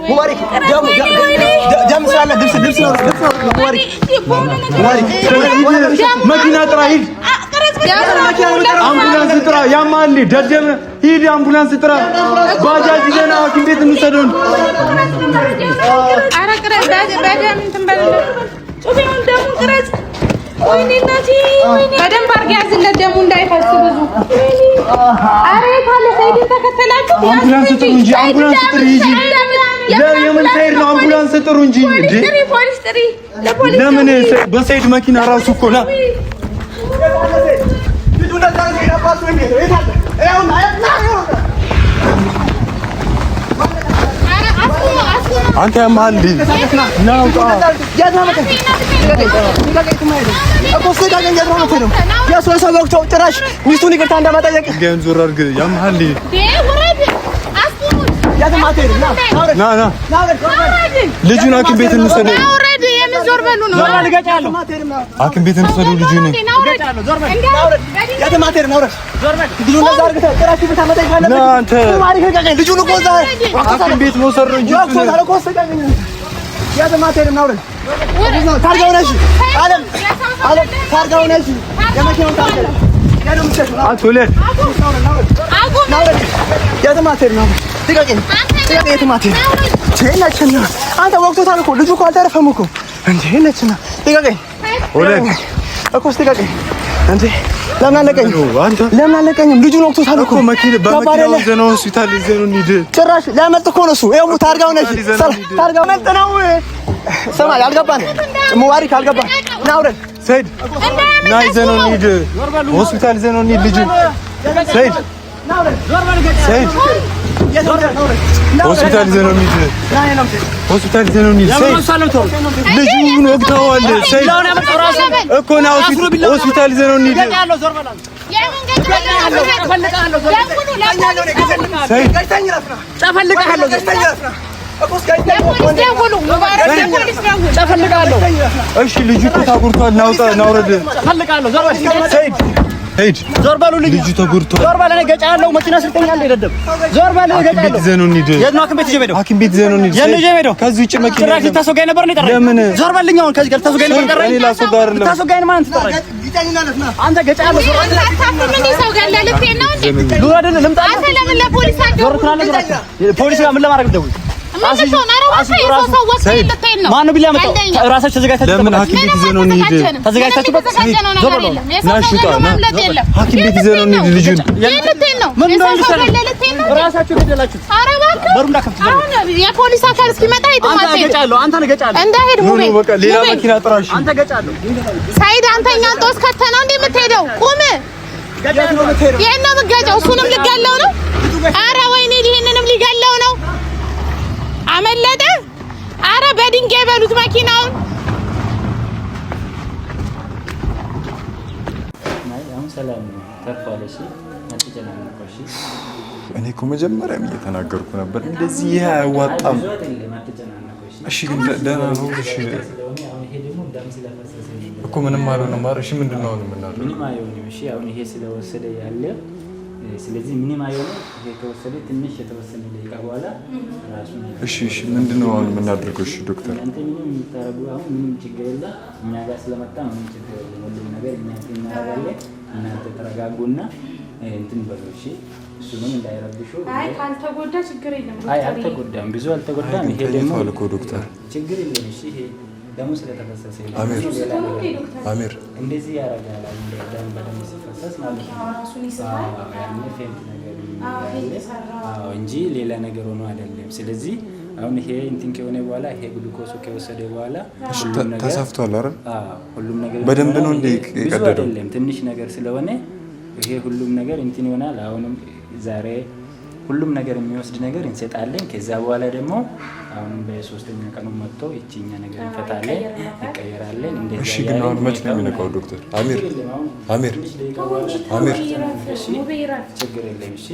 مبارك جام سلام دبس مبارك ماكينه طرايد امبولانس طرا يا مالي دجم هيدي امبولانس طرا باجاج جنا حكيم بيت نسدون ارا قرز باجا من تنبل شوفي من دم قرز ويني ناتي ويني بدم بارغ يازل دم እንዳይፈስ ብዙ ارا ካለ ሰይድ ተከተላችሁ امبولانس ጥሩ እንጂ امبولانس ጥሩ እንጂ ለምን ሰይድ ነው امبولانس ጥሩ እንጂ እንዴ ፖሊስ ጥሪ ለፖሊስ ለምን በሰይድ መኪና ራሱ እኮ ና አንተ ያማል ናውጣ ያዛመተ ያሶሰው ወቅቱ ጭራሽ ሚስቱን ይቅርታ እንደማጠየቅ ገንዞር አድርግ ያማል ና ልጁን ሐኪም ቤት እንውሰደው አውረድ የምዞር በሉ ነው ሐኪም ቤት እንውሰደው ልጁን ያተማቴር ነው ዞር በል ልጁን ነዛ አድርገህ ጭራሽ ብታመጣ ይፋለ አንተ ልጁን እኮ እዛ ሐኪም ቤት መውሰድ ነው እንጂ ያተማቴር ነው ታርጋው ነሽ አለም ታርጋው ነሽ የመኪናው ታርጋ ያለው ምትሽ አትወለድ ያተማቴር ነው ትቀቂኝ የትማቴር ቸነችና አንተ ወቅቶታል እኮ ልጁ እኮ አልተረፈም እኮ እንዴ ነችና ትቀቂኝ ወለድ እኮ ትቀቂኝ እንዴ ለምን አለቀኝም ልጁን ወቅቶታል እኮ በመኪናው ዘነው ሆስፒታል ይዘነው እንሂድ ጭራሽ ሊያመልጥ እኮ ነው እሱ ይኸው ታርጋው ነሽ ታርጋው መልጥ ነው ሰማይ አልገባን ሙባሪክ አልገባን ና አውረድ ሰይድ ና ይዘነው እንሂድ ሆስፒታል ይዘነው እንሂድ ልጁን ሰይድ ሰይድ ሆስፒታል ይዘነው እንሂድ ሆስፒታል ይዘነው እንሂድ ሰይድ ልጁን ወቅተዋል ሰይድ እኮ ና ሆስፒታል ይዘነው እንሂድ እሺ ልጁ ተጎድቷል ናውረድ ሰይድ ሄድ ዞር በሉ ልጁ ተጎድቷል ዞር በል እኔ ገጫለሁ መኪና ስልጠኛል ይደደብ ዞር በል ገጫለሁ ዘኖ እንሂድ የት ነው ሐኪም ቤት ይጀበደው ሐኪም ቤት ዘኖ እንሂድ ከዚህ ውጭ መኪና ትራፊ ታስወጋኝ ነበር ነው የጠራኝ ለምን ዞር በልኝ አሁን ከዚህ ጋር ታስወጋኝ ነበር ጠራኝ እኔ ላስወጋ አይደለም ታስወጋኝ ማን ትጠራኝ አንተ ገጫለሁ ዞር በል ምን ሰው ጋር ለልቴን ነው እንዴ ዱር አይደለም ልምጣ አንተ ለምን ለፖሊስ ዞር ትላለህ ፖሊስ ጋር ምን ለማድረግ ደውል ማነው ቢላ መጣው ራሳችሁ ተዘጋጅታችሁ ለምን ሐኪም ቤት ይዘነው እንሂድ ተዘጋጅታችሁ ሐኪም ቤት ይዘነው እንሂድ ልጁን ምን ነው ራሳችሁ ገደላችሁ ኧረ እባክህ በሩን ዳከፍት አሁን የፖሊስ አካል እስኪመጣ ይተማመን አንተ ገጫለሁ አንተ ነው ገጫለሁ እንዳሄድ ሙቤ በቃ ሌላ መኪና ጥራሽ አንተ ገጫለሁ ሳይድ አንተኛን ጦስ ከተና እንዴ የምትሄደው ቁም የት ነው የምትገጨው እሱንም ልገለው ነው ኧረ ወይኔ ይሄንንም ሊገለው ነው አመለጠ አረ በድንጋይ በሉት መኪናውን አሁን ሰላም ተርፋለሽ አትጨናነቁሽ እኔ እኮ መጀመሪያም እየተናገርኩ ነበር እንደዚህ ያዋጣም እሺ ግን ደህና ነው እሺ እኮ ምንም አልሆነም ማር እሺ ምንድነው አሁን የምናደርገው ምንም አይሆንም እሺ አሁን ይሄ ስለወሰደ ያለ ስለዚህ ምንም አይሆንም ይሄ ከወሰደ ትንሽ የተወሰነ ደቂቃ በኋላ ራሱ እሺ ምንድነው አሁን የምናደርገው እሺ ዶክተር አንተ ምንም የምታረጉ አሁን ምንም ችግር የለም እኛ ጋር ስለመጣ ምንም ችግር የለም ሁሉም ነገር እኛ እናደርጋለን እናንተ ተረጋጉና እንትን በሉ እሺ እሱንም እንዳይረብሹ አይ ካልተጎዳ ችግር የለም አይ አልተጎዳም ብዙ አልተጎዳም ይሄ ደግሞ ዶክተር ችግር የለም እሺ ይሄ ደሙ ስለተፈሰሰ አሚር እንደዚህ ያረጋል ደም በደም ሲፈሰስ ማለት ነው ራሱን ይስባል ያኔ ፌንት ነገር እንጂ ሌላ ነገር ሆኖ አይደለም ስለዚህ አሁን ይሄ እንትን ከሆነ በኋላ ይሄ ግሉኮስ ከወሰደ በኋላ ተሰፍቷል አይደል ሁሉም ነገር በደንብ ነው እንደ ይቀደደው ትንሽ ነገር ስለሆነ ይሄ ሁሉም ነገር እንትን ይሆናል አሁንም ዛሬ ሁሉም ነገር የሚወስድ ነገር እንሰጣለን ከዛ በኋላ ደግሞ አሁን በሶስተኛ ቀኑ መጥቶ እቺኛ ነገር እንፈታለን ይቀየራለን እንደዚህ እሺ ግን አሁን መች ነው የሚነቃው ዶክተር አሚር ችግር የለም እሺ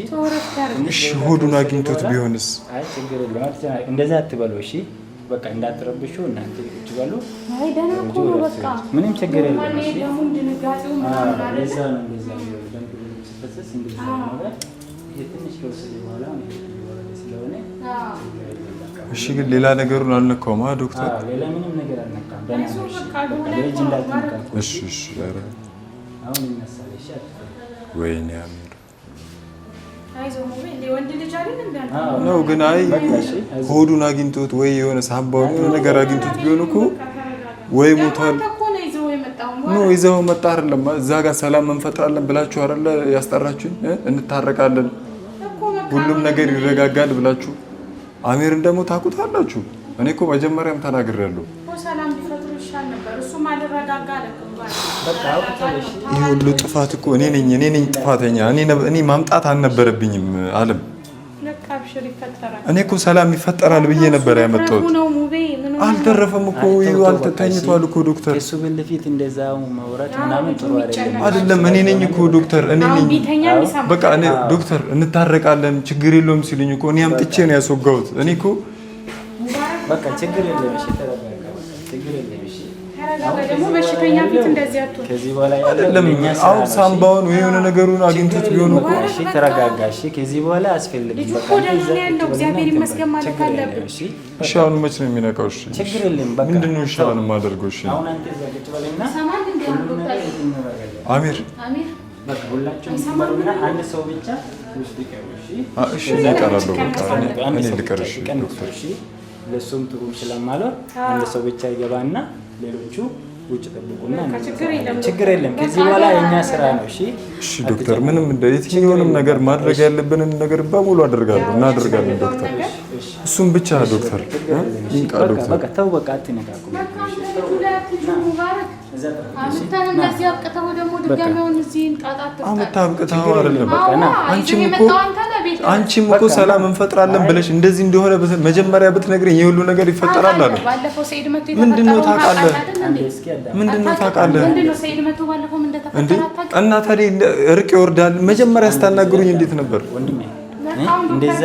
እሺ ሆዱን አግኝቶት ቢሆንስ አይ ችግር የለም እንደዛ አትበሉ እሺ በቃ እንዳትረብሹ እናንተ ቁጭ በሉ አይ ደህና እኮ ነው በቃ ምንም ችግር የለም እሺ ደግሞ ድንጋጤው ምናምን አለ እንደዛ ነው ሲፈሰስ እንደዛ ነው ይሄ ትንሽ ከወሰደ በኋላ ስለሆነ እሺ ግን ሌላ ነገሩን አልነካውም ዶክተር? ሌላ ምንም ነገር አልነካም። እሺ እሺ። አሁን ይነሳል። እሺ ወይኔ አሚር ነው ግን አይ ሆዱን አግኝቶት ወይ የሆነ ሳምባውን የሆነ ነገር አግኝቶት ቢሆን እኮ ወይ ሞቷል ነው ይዘው መጣ አይደለም። እዛ ጋር ሰላም እንፈጥራለን ብላችሁ አይደለ ያስጠራችሁኝ? እንታረቃለን ሁሉም ነገር ይረጋጋል ብላችሁ አሚርን ደግሞ ታውቁታላችሁ። እኔ እኮ መጀመሪያም ተናግሬያለሁ። ሰላም ቢፈጥሩ ይሻል ነበር። እሱም አልረጋጋ ይሄ ሁሉ ጥፋት እኮ እኔ ነኝ ጥፋተኛ። እኔ ማምጣት አልነበረብኝም አለም። እኔ እኮ ሰላም ይፈጠራል ብዬ ነበር ያመጣሁት። አልተረፈም እኮ ተኝቷል እኮ ዶክተር። እሱ በለፊት እንደዛው ማውራት ምናምን ጥሩ አይደለም። እኔ ነኝ እኮ ዶክተር፣ እኔ ነኝ በቃ እኔ ዶክተር እንታረቃለን ችግር የለውም ሲሉኝ እኮ እኔ አምጥቼ ነው ያስወጋሁት። እኔ እኮ በቃ ችግር የለም እሺ፣ ተረጋጋ፣ ችግር የለም እሺ። ደግሞ በሽተኛ ፊት እንደዚህ አትሆን። ከዚህ በኋላ አይደለም አሁን ሳምባውን ወይ የሆነ ነገሩን አግኝቶት ቢሆን እኮ እሺ፣ ተረጋጋ እሺ። ከዚህ በኋላ አስፈልግም በቃ ያለው እግዚአብሔር ይመስገን ማለት አለብን። እሺ አሁን መች ነው የሚነቃው? እሺ ችግር የለም በቃ ምንድነው ይሻላል የማደርገው? እሺ አሁን አንተ እዛ ቁጭ በልና አሚር በቃ ሁላችሁም ይሰማሩና አንድ ሰው ብቻ ውስጥ ይቀሩ። እሺ እሺ ይቀራሉ። በቃ እኔ ልቀር። እሺ ዶክተር እሺ ለሱም ጥሩ ስለማለው አንድ ሰው ብቻ ይገባና ሌሎቹ ውጭ ጠብቁና ችግር የለም። ከዚህ በኋላ የኛ ስራ ነው። እሺ እሺ ዶክተር ምንም የትኛውንም ነገር ማድረግ ያለብንን ነገር በሙሉ እናደርጋለን ዶክተር። እሱም ብቻ ዶክተር ይንቃ ዶክተር። በቃ ተው በቃ አትነካኩ። አምታብቅታው አይደለም በቃ ና አንቺም እኮ ሰላም እንፈጥራለን ብለሽ እንደዚህ እንደሆነ መጀመሪያ ብትነግረኝ ይሄ ሁሉ ነገር ይፈጠራል አለ። ምንድነው ታውቃለህ? እንዴ እና ታዲያ እርቅ ይወርዳል። መጀመሪያ ስታናግሩኝ እንዴት ነበር? እንደዛ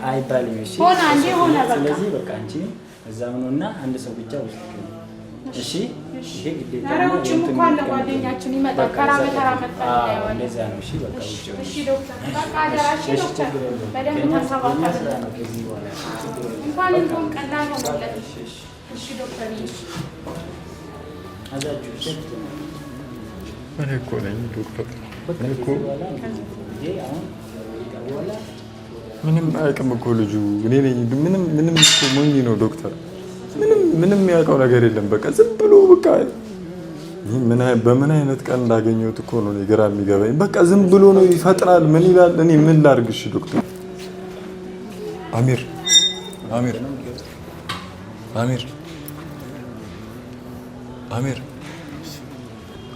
አይባልም። እሺ ስለዚህ በቃ አንቺ እዛው ነውና አንድ ሰው ብቻ ውስጥ እሺ ይሄ ግዴታ ነው። እንኳን ለጓደኛችን ይመጣል ከራመተራ መጣው እንደዛ ነው። እሺ በቃ ውጪ እሺ ዶክተር በቃ አደራሽ ዶክተር በደንብ ተሰባሰበ ነው። ከዚህ በኋላ እንኳን ቀላል ነው ማለት እሺ ዶክተር እሺ አዛችሁ እሺ እኔ እኮ ነኝ ዶክተር። እኔ እኮ ምንም አያውቅም እኮ ልጁ። እኔ ነኝ ምንም እኮ ሞኝ ነው ዶክተር። ምንም የሚያውቀው ነገር የለም። በቃ ዝም ብሎ በቃ በምን አይነት ቀን እንዳገኘሁት እኮ ነው ግራ የሚገባኝ። በቃ ዝም ብሎ ነው ይፈጥራል። ምን ይላል? እኔ ምን ላድርግሽ ዶክተር? አሚር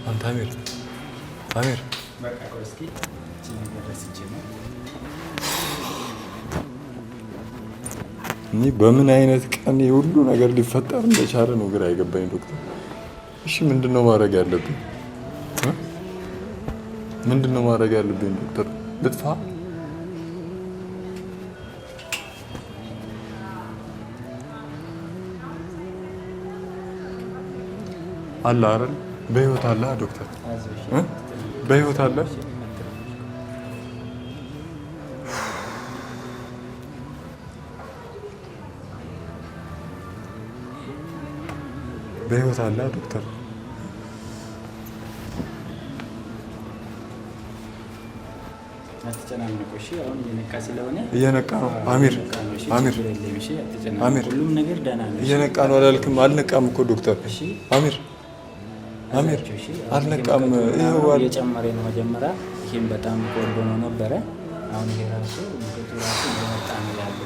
አንተ አሚር በቃ ኮስኪ እኔ በምን አይነት ቀን የሁሉ ነገር ሊፈጠር እንደቻለ ነው ግራ የገባኝ ዶክተር። እሺ ምንድነው ማድረግ ያለብኝ? ዶክተር? ልጥፋ? አለ አይደል? በህይወት አለ ዶክተር? በህይወት አለ? በህይወት አለ ዶክተር? አትጨናነቁ እሺ። አሁን እየነቃ ስለሆነ እየነቃ ነው። አሚር ሁሉም ነገር ደህና ነው። እየነቃ ነው አላልክም? አልነቃም እኮ ዶክተር። እሺ አሚር አልነቃም። ይሄው እየጨመረ ነው። መጀመሪያ ይሄን በጣም ቆንጆ ነው ነበረ። አሁን ይሄ ራሱ ሙቀቱ ራሱ እየመጣ ነው ያለው።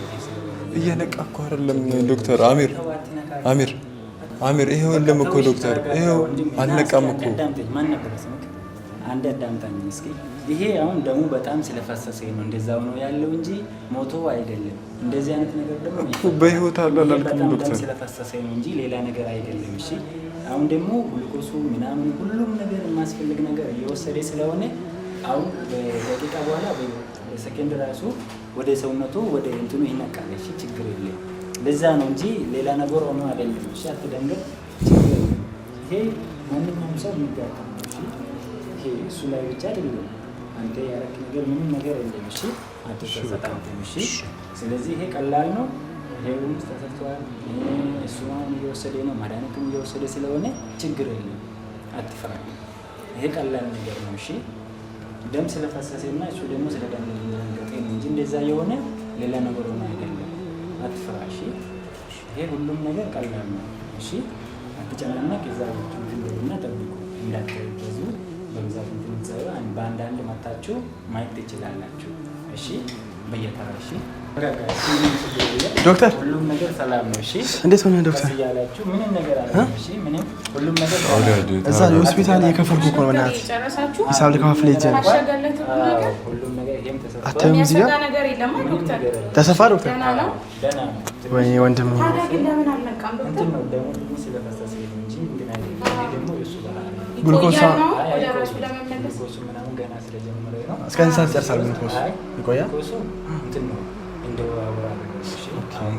እየነቃ እኮ አይደለም ዶክተር። አሚር ይሄው የለም እኮ ዶክተር። ይሄው አልነቃም እኮ። ማን ነበር ስምክ? አንድ አዳምጣኝ እስኪ። ይሄ አሁን ደግሞ በጣም ስለፈሰሰኝ ነው እንደዛው ነው ያለው እንጂ ሞቶ አይደለም። እንደዚህ አይነት ነገር ደግሞ በህይወት አለ አላልኩም ዶክተር? ስለፈሰሰኝ ነው እንጂ ሌላ ነገር አይደለም። እሺ አሁን ደግሞ ግሉኮሱ ምናምን ሁሉም ነገር የማስፈልግ ነገር እየወሰደ ስለሆነ አሁን በደቂቃ በኋላ በሰከንድ ራሱ ወደ ሰውነቱ ወደ እንትኑ ይነቃል። እሺ ችግር የለም። ለዛ ነው እንጂ ሌላ ነገር ሆኖ አይደለም። እሺ አትደንገጥ። ይሄ ማንኛውም ሰው የሚጋጠም ነው። እሺ ይሄ እሱ ላይ ብቻ አይደለም። አንተ ያረክ ነገር ምንም ነገር የለም። እሺ አትሰጣም። እሺ ስለዚህ ይሄ ቀላል ነው። ይሄውም ተሰርቷል። እሱ አሁን እየወሰደ ነው፣ መድኃኒቱም እየወሰደ ስለሆነ ችግር የለም፣ አትፍራ። ይሄ ቀላል ነገር ነው። እሺ ደም ስለፈሰሰና እሱ ደግሞ ስለደም ስለደነገጠ ነው እንጂ እንደዛ የሆነ ሌላ ነገር ሆነ አይደለም። አትፍራ። እሺ ይሄ ሁሉም ነገር ቀላል ነው። እሺ አትጨናነቅ። ከዛ እንደሆነ ጠብቁ፣ እንዳትገዙ በብዛት እንትንጻዩ በአንዳንድ መታችሁ ማየት ትችላላችሁ። እሺ በየተራ እሺ። ዶክተር ሁሉም ነገር ሰላም ነው። እሺ እንዴት ሆነ ዶክተር? ያላችሁ ምንም ነገር አለ። እሺ ምንም ሁሉም ነገር እዛ ሆስፒታል የከፈልኩ እኮ ነው። በእናትህ ሂሳብ ልከፋፍል ይቻላል። ሁሉም ነገር ይሄም ተሰፋ አታዩም? እዚህ ጋር ተሰፋ ዶክተር። ወይኔ ወንድም ግሉኮስ እስከ ስንት ሰዓት ይጨርሳል? ግሉኮስ ይቆያል?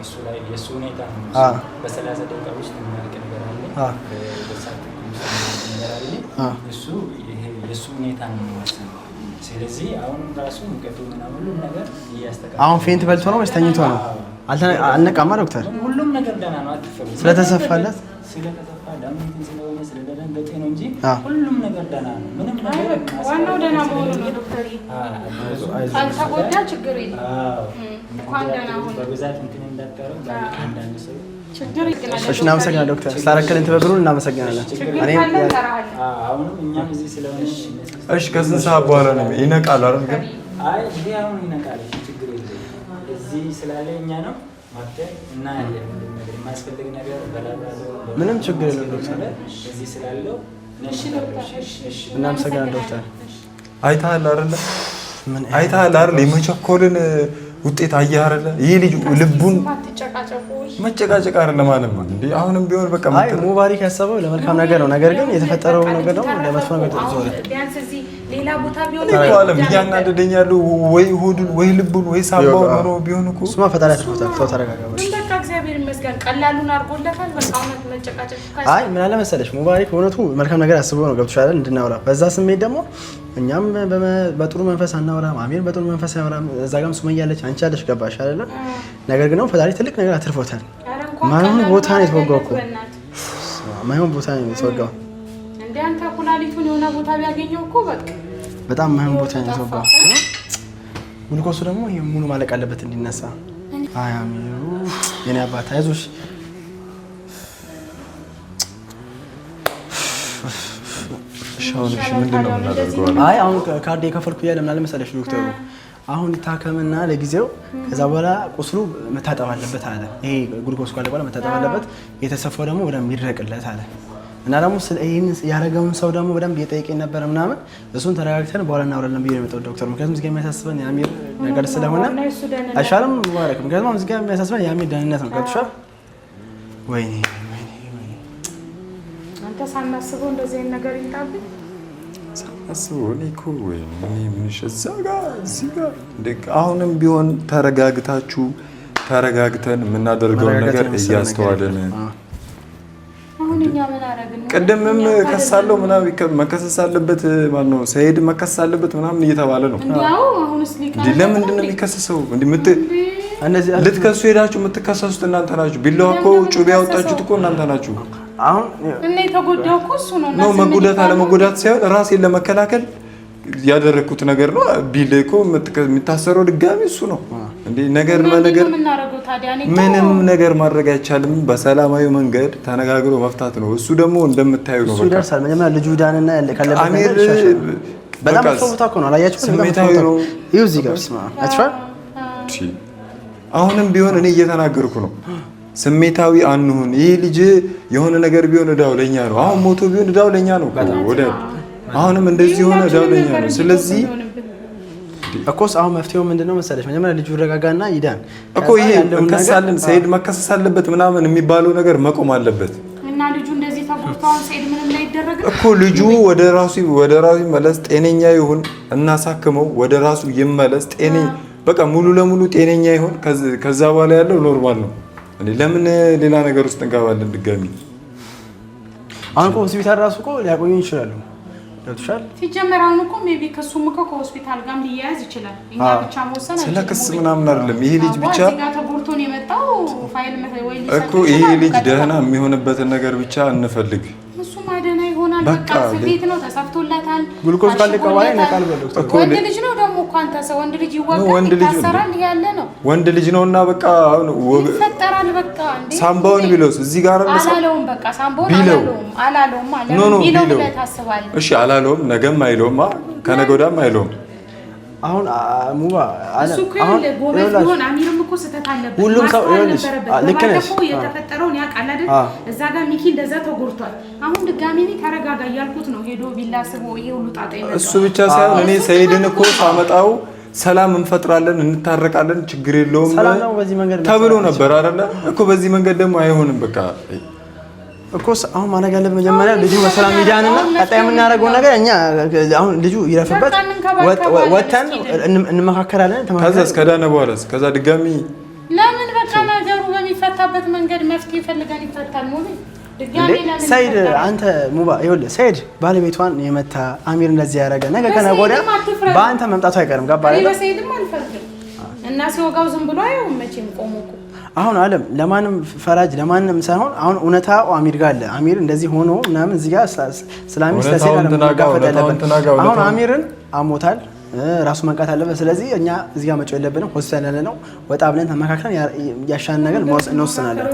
እሱ ላይ የእሱ ሁኔታ ነው። በ30 ደቂቃ ውስጥ የሚያልቅ ነገር አለ። እሱ የእሱ ሁኔታ ነው የሚወስነው። ስለዚህ አሁን ራሱ ሙቀቱ ምናምን ሁሉም ነገር እያስተካከለ አሁን ፌንት በልቶ ነው ወይስ ተኝቶ ነው? አልነቃማ ዶክተር? ሁሉም ነገር ደህና ነው። አትፈሩ። ስለተሰፋለት ስለተሰፋ ደም ስለሆነ ስለደረገጠ ነው እንጂ ሁሉም ነገር ደህና ነው። ምንም ነገር ዋናው ደህና መሆኑ ነው ዶክተር። ካልተጎዳ ችግር የለም። እንኳን ደህና ሆነ። በብዛት እንትን እንዳትቀረው አንዳንድ ሰው ችግር ይገናል። እሺ እናመሰግናለን ዶክተር። ስላረከልን ትብብሩን እናመሰግናለን። አሁንም እኛም እዚህ ስለሆነ እሺ ከስንት ሰዓት በኋላ ነው ይነቃል አይደል? ግን አይ ይሄ አሁን ይነቃል። ችግር የለም። እዚህ ስላለ እኛ ነው ማጥተን እና የማያስፈልግ ነገር በላብራቶሪ ምንም ችግር የለም ዶክተር። እዚህ ስላለው እናመሰግናለን ዶክተር። አይተሃል አይደል? አይተሃል አይደል? የመቸኮልን ውጤት አየህ አይደለ? ይሄ ልጅ ልቡን መጨቃጨቅ አይደለም ማለት ነው እንዴ? አሁንም ቢሆን በቃ አይ ሙባሪክ ያሰበው ለመልካም ነገር ነው። ነገር ግን የተፈጠረው ነገር ደግሞ ለመጥፎ ነገር ተዞረ። ቢያንስ እዚህ ሌላ ቦታ ቢሆን ታውቃለህ፣ እያናደደኝ ያለው ወይ ሆዱን ወይ ልቡን ወይ ሳባው ነው ቢሆን እኮ እሱማ ፈጣሪ ያስፈታል። ሰው ተረጋጋ። በቃ እግዚአብሔር ይመስገን ቀላሉን አድርጎለታል። በቃ እውነት መጨቃጨቅ አይ ምን አለ መሰለሽ ሙባሪክ በእውነቱ መልካም ነገር አስበው ነው ገብቶሻል አይደል? እንድናወራ በዛ ስሜት ደግሞ እኛም በጥሩ መንፈስ አናወራም። አሜን በጥሩ መንፈስ አናወራም። እዛ ጋርም ሱመያ ያለች አንቺ አለሽ ገባሽ አይደል? ነገር ግን ነው ፈጣሪ ትልቅ ነገር አትርፎታል። ማይሆን ቦታ ነው የተወጋው እኮ ማይሆን ቦታ ነው የተወጋው። እንደ አንተ ኩላሊቱን የሆነ ቦታ ቢያገኘው እኮ በቃ በጣም ማይሆን ቦታ ነው የተወጋው። ግሉኮሱ ደግሞ ይሄ ሙሉ ማለቅ አለበት እንዲነሳ። አይ አሚሩ የኔ አባት አይዞሽ። ሻውን እሺ ምንድን ነው የምናደርገው? አይ አሁን ካርድ የከፈልኩ እያለ ምን አለ መሰለሽ ዶክተሩ አሁን ይታከምና ለጊዜው ከዛ በኋላ ቁስሉ መታጠብ አለበት አለ። ይሄ ግሉኮስ ካለ በኋላ መታጠብ አለበት፣ የተሰፋው ደግሞ በደንብ ይድረቅለት አለ። እና ደግሞ ይሄን ያረጋውን ሰው ደግሞ በደንብ እየጠየቀኝ ነበር ምናምን። እሱን ተረጋግተን በኋላ እናወራለን ብዬ ነው የመጣሁት ዶክተር። ምክንያቱም እዚህ ጋር የሚያሳስበን የአሚር ነገር ስለሆነ አይሻልም ሙባረክ? ምክንያቱም እዚህ ጋር የሚያሳስበን የአሚር ደህንነት ነው። ገብቶሻል? ወይኔ አንተ ሳናስበው እንደዚህ አይነት ነገር ይምጣብኝ ሳናስበው እኔ እኮ ወይኔ ምንሽ እዛ ጋር እዚህ ጋር አሁንም ቢሆን ተረጋግተን የምናደርገውን ነገር እያስተዋለን ቅድምም ከሳለው ምናምን መከሰስ አለበት ማለት ነው። ሰይድ መከሰስ አለበት ምናምን እየተባለ ነው። ለምንድን ነው የሚከሰሰው? ልትከሱ ሄዳችሁ የምትከሰሱት እናንተ ናችሁ። ቢላዋ እኮ ጩቤ ያወጣችሁት እኮ እናንተ ናችሁ። አሁን እኔ ተጎዳው እኮ እሱ ነው መጎዳት አለመጎዳት ሳይሆን ራሴን ለመከላከል ያደረኩት ነገር ነው። ቢል እኮ የሚታሰረው ድጋሚ እሱ ነው እንዴ? ነገር ምንም ነገር ማድረግ አይቻልም። በሰላማዊ መንገድ ተነጋግሮ መፍታት ነው። እሱ ደግሞ እንደምታዩ ነው። እሱ ይደርሳል። መጀመሪያ ልጁ ዳንና ካለበት አሚር በጣም ፎታ እኮ ነው አላያችሁም? ስሜታዊ ነው። ይኸው እዚህ ጋር አትፋል። አሁንም ቢሆን እኔ እየተናገርኩ ነው። ስሜታዊ አንሁን። ይሄ ልጅ የሆነ ነገር ቢሆን እዳው ለኛ ነው። አሁን ሞቶ ቢሆን እዳው ለኛ ነው ወደ አሁንም እንደዚህ ሆነ እዳው ለኛ ነው። ስለዚህ እኮስ አሁን መፍትሄው ምንድነው መሰለሽ? መጀመሪያ ልጁ ረጋጋና ይዳን እኮ ይሄ እንከሳለን ሰይድ መከሰስ አለበት ምናምን የሚባለው ነገር መቆም አለበት። እና ልጁ እንደዚህ ተጎድቷል ሰይድ ምንም ላይ ይደረግ እኮ ልጁ ወደ ራሱ ይመለስ፣ ጤነኛ ይሁን፣ እናሳክመው፣ ወደ ራሱ ይመለስ፣ ጤነኛ በቃ ሙሉ ለሙሉ ጤነኛ ይሁን። ከዛ በኋላ ያለው ኖርማል ነው። ለምን ሌላ ነገር ውስጥ እንገባለን ድጋሚ? አሁን እኮ ሆስፒታል ራሱ እኮ ሊያቆዩ ይችላሉ። ገብቶሻል? ሲጀመር አሁን እኮ ሜቢ ከሱም እኮ ከሆስፒታል ጋርም ሊያያዝ ይችላል። እኛ ብቻ መወሰን ስለ ክስ ምናምን አይደለም። ይሄ ልጅ ብቻ እዚህ ጋር ተጎድቶ ነው የመጣ መጣው ፋይል ወይ እኮ ይሄ ልጅ ደህና የሚሆንበትን ነገር ብቻ እንፈልግ። እሱ ማደና ይሆናል። በቃ ስፌት ነው ተሰፍቶላታል። ግሉኮዝ ካለቀ በኋላ ይነቃል በለው። ወንድ ልጅ ነው ደግሞ እኮ አንተ ሰው ወንድ ልጅ ይወጋል ይታሰራል ያለ ነው። ወንድ ልጅ ነውና በቃ ይፈጠራል። በቃ እንዴ ሳምባውን ቢለውስ እዚህ ጋር አላለውም። በቃ ሳምባውን አላለውም ማለት ነው ቢለው ታስባለህ። እሺ አላለውም። ነገም አይለውም ከነገ ወዲያም አይለውም። አሁን ሙባ አለ አሁን ጎበዝ ቢሆን አሚርም እኮ ስተት አለበት። ሁሉም ሰው ይኸውልሽ ልክ ነሽ። የተፈጠረውን ያውቃል አይደል? እዛ ጋር ሚኪ እንደዛ ተጎድቷል። አሁን ድጋሚ ተረጋጋ እያልኩት ነው። ሄዶ ቢላስቦ ይሄ ሁሉ ጣጣ ይመጣል። እሱ ብቻ ሳይሆን እኔ ሰይድን እኮ ሳመጣው ሰላም እንፈጥራለን እንታረቃለን ችግር የለውም ተብሎ ነበር አይደለ እኮ። በዚህ መንገድ ደግሞ አይሆንም። በቃ እኮ አሁን ማድረግ ያለብን መጀመሪያ ልጁ በሰላም ይዳንና ቀጣይ የምናደርገው ነገር እኛ አሁን ልጁ ይረፍበት ወተን እንመካከራለን። ከዛስ ከዳነ በኋላስ ከዛ ድጋሚ ለምን በቃ ነገሩ በሚፈታበት መንገድ መፍትሄ ፈልገን ይፈታል። ሙሉ ድጋሚ ለምን ሰይድ አንተ ሙባ ይኸውልህ ሰይድ ባለቤቷን የመታ አሚር እንደዚህ ያደረገ ነገ ከነገ ወዲያ በአንተ መምጣቱ አይቀርም። ገባ አይደል? በሰይድም አልፈርድም እና ሲወጋው ዝም ብሎ አይሆን መቼም ቆሞ አሁን አለም ለማንም ፈራጅ ለማንም ሳይሆን አሁን እውነታው አሚር ጋር አለ። አሚር እንደዚህ ሆኖ ምናምን እዚህ ጋር ስላሚስ ተሰለ መጋፈጥ ያለበት አሁን አሚርን አሞታል ራሱ መንቃት አለበት። ስለዚህ እኛ እዚህ ጋር መጮህ የለብንም። ሆስፒታል ያለ ነው ወጣ ብለን ተመካክረን ያሻን ነገር እንወስናለን።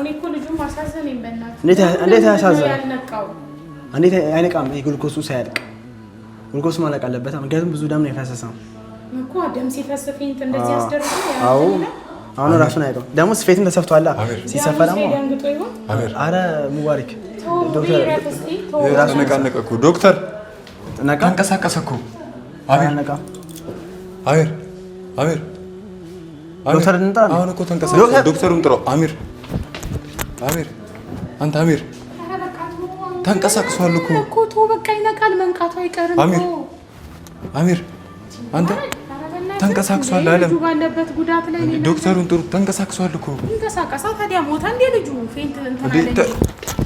እንዴት ያሳዝናል! እንዴት አይነቃም? ግሉኮሱ ሳያልቅ ግሉኮሱ ማለቅ አለበት። ምክንያቱም ብዙ ደም ነው የፈሰሰው እኮ ደም ሲፈስ ፌንት እንደዚህ ያስደርጋል። አዎ አሁን ራሱን አይቀው ደግሞ ስፌትም ተሰፍቷል። ሲሰፋ ደግሞ አረ ሙባሪክ ዶክተር ራሱ ነቃነቀ እኮ ዶክተር ተንቀሳቀሰ እኮ አሚር ነቃ አሚር ዶክተር እንጣ አሁን እኮ ተንቀሳቀሰ። ዶክተሩን ጥራው። አሚር አንተ አሚር ተንቀሳቅሷል እኮ ቶ በቃ ይነቃል። መንቃቱ አይቀርም። አሚር አንተ ተንቀሳቅሷል። አለም ዶክተሩን ጥሩ ተንቀሳቅሷል እኮ ተንቀሳቀሳ። ታዲያ ሞታ እንደ ልጁ ፌንት እንተናለኝ።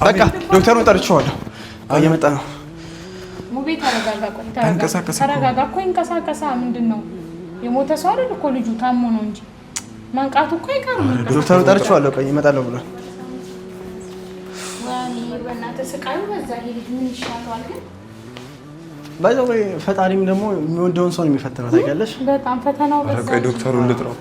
በቃ ዶክተሩን ጠርቼዋለሁ። እየመጣ ነው። ሙቤ ተረጋጋ። ተረጋጋ እኮ ይንቀሳቀሳ። ምንድነው የሞተ ሰው አይደል እኮ ልጁ ታሞ ነው እንጂ መንቃቱ እኮ አይቀርም። ዶክተሩን ጠርቼዋለሁ። ቆይ እመጣለሁ ብሏል። ዋኒ በእናትህ ስቃዩ በዛ። ይሄ ልጅ ምን ይሻለዋል ግን ባይዘው ፈጣሪም ደግሞ የሚወደውን ሰው ነው የሚፈተነው። ታውቂያለሽ? በጣም ፈተናው በዛ። ዶክተሩን ልጥራው